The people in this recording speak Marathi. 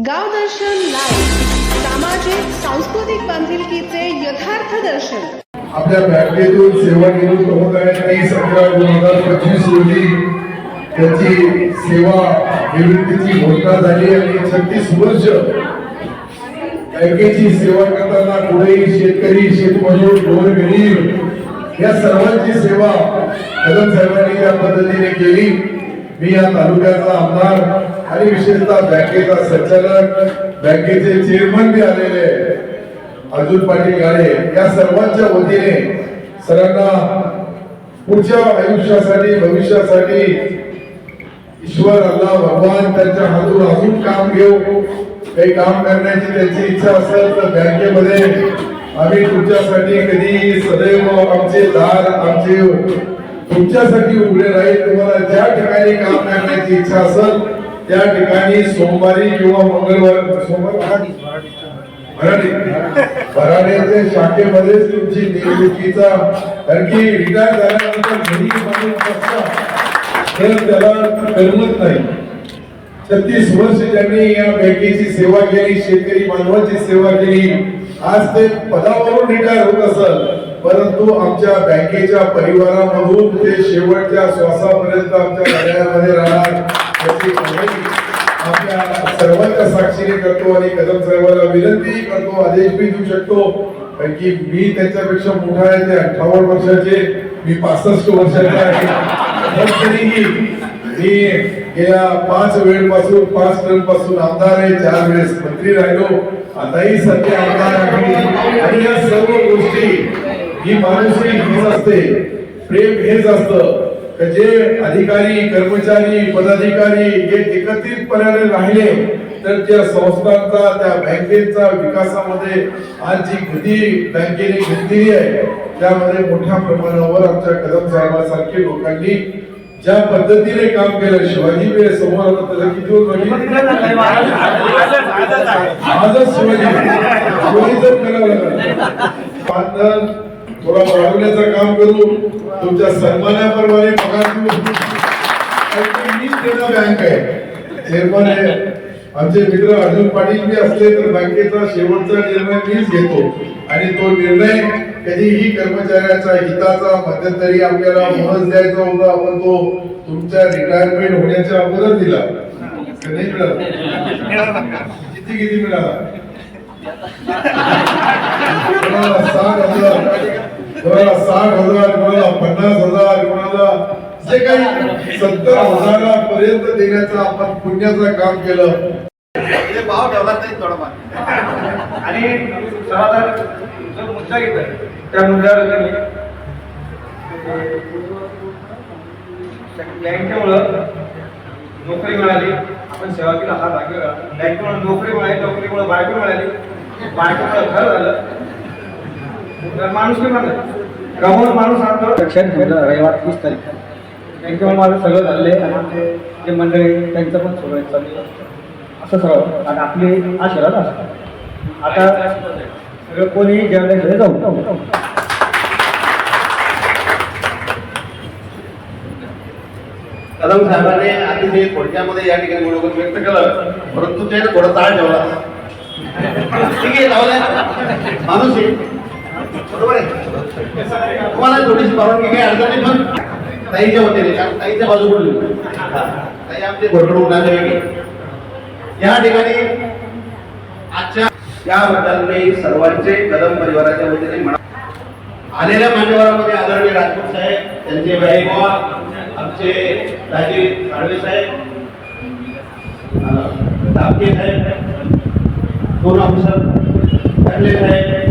गावदर्शन लाईव्ह सामाजिक सांस्कृतिक बांधिलकीचे यथार्थ दर्शन. आपल्या बँकेतून सेवा निवृत्त होत आहे 30/11/2025 रोजी त्याची सेवा निवृत्तीची घोषणा झाली आणि 36 वर्ष बँकेची सेवा करताना पुढेही शेतकरी, शेतमजूर, गोरगरीब या सर्वांची सेवा कदम साहेबांनी या पद्धतीने केली. मी या तालुक्याचा आमदार आणि विशेषतः बँकेचा संचालक, बँकेचे चेअरमन बी आलेले अर्जुन पाटील गाडे या सर्वांच्या वतीने सरांना पुढच्या आयुष्यासाठी, भविष्यासाठी ईश्वर अल्लाह भगवान त्यांच्या हातून अजून काम घेऊ. काही काम करण्याची त्यांची इच्छा असेल तर बँकेमध्ये आम्ही तुमच्यासाठी कधी सदैव आमचे दार आमचे तुमच्यासाठी उघडे राहील. तुम्हाला ज्या ठिकाणी काम करण्याची इच्छा असेल त्या ठिकाणी सोमवारी किंवा मंगळवार भराड्याच्या शाखेमध्येच तुमची निवडणुकीचा, कारण की रिटायर झाल्यानंतर घरी माणूस बसता तर त्याला करमत नाही. 36 वर्ष त्यांनी या बँकेची सेवा केली, शेतकरी बांधवांची सेवा केली. आज ते पदावरून रिटायर होत असेल परंतु आमच्या बँकेच्या परिवारामधून ते शेवटच्या श्वासापर्यंत आमच्या कार्यालयामध्ये राहणार याची आपल्या सर्वांच्या साक्षीने करतो आणि कदम साहेबांना विनंती करतो, आदेश मी देऊ शकतो की मी त्यांच्यापेक्षा मोठा आहे. ते 58 वर्षाचे, मी 65 वर्षाचा आहे. तरीही मी गेल्या 5 टर्म पासून आमदार आहे, 4 वेळेस मंत्री राहिलो, आताही सध्या आमदार आहे. आणि या सर्व गोष्टी ही माणुसकी हीच असते, प्रेम हेच असतं की जे अधिकारी, कर्मचारी, पदाधिकारी हे एकत्रितपणे राहिले तर त्या संस्थांचा, त्या बँकेचा विकासामध्ये आज जी गती बँकेने घेतलेली आहे त्यामध्ये मोठ्या प्रमाणावर आमच्या कदम साहेबांसारखे लोकांनी ज्या पद्धतीने काम केलं. शिवाजी वेळ समोर होता त्याला किती वेळ आजच शिवाजीचं करावं लागलं. थोडा वाढवण्याचं काम करू, तुमच्या सन्मानाप्रमाणे पगार देऊ. मीच देणार बँक आहे, चेअरमन आहे. आमचे मित्र अर्जुन पाटील बी असले तर बँकेचा शेवटचा निर्णय मीच घेतो आणि तो निर्णय कधीही कर्मचाऱ्याच्या हिताचा, मध्यंतरी आपल्याला बोनस द्यायचा होता, आपण तो तुमच्या रिटायरमेंट होण्याच्या अगोदर दिला. नाही मिळाला? किती मिळाला? 60,000, 50,000, जे काही 70,000 पर्यंत देण्याचं आपण पुण्याचं काम केलं. भाव ठेवला नाही थोडंफार. आणि जो मुद्दा घेतला त्या मुद्द्यावर बँकेमुळं नोकरी मिळाली, आपण सेवा केला हा भाग्य. बँकेमुळे नोकरी मिळाली, नोकरीमुळे बायको मिळाली, बायकोमुळे घर झालं, माणूस नाही म्हणलं गमवून माणूस आणतो. लक्षात ठेवलं रविवार 30 तारीख बँकेमुळे माझं सगळं झालंय आणि जे मंडळी त्यांचं पण सगळं चाललं असं सगळं. आणि आपली आशीर्वाद असतो. आता सगळं कोणी जेवणाकडे जाऊ. कदम साहेबांनी अतिशय थोडक्यामध्ये या ठिकाणी मनोगत व्यक्त केलं, परंतु ते थोडा ताळ ठेवला. ठीक आहे, लावलाय माणूस बरोबर आहे. तुम्हाला थोडीशी परवानगी काही अडचण नाही, पण ताईच्या होते कारण ताईच्या बाजू पडली, ताई आमचे घोटडून उडाले वेगळे. या ठिकाणी आजच्या याबद्दल मी सर्वांचे कदम परिवाराच्या वतीने म्हणा. आलेल्या मान्यवरांमध्ये आदरणीय राजपूत साहेब, त्यांचे बाईबा, आमचे राजीव साळवे साहेब, दापके साहेब, दोन ऑफिसर साहेब,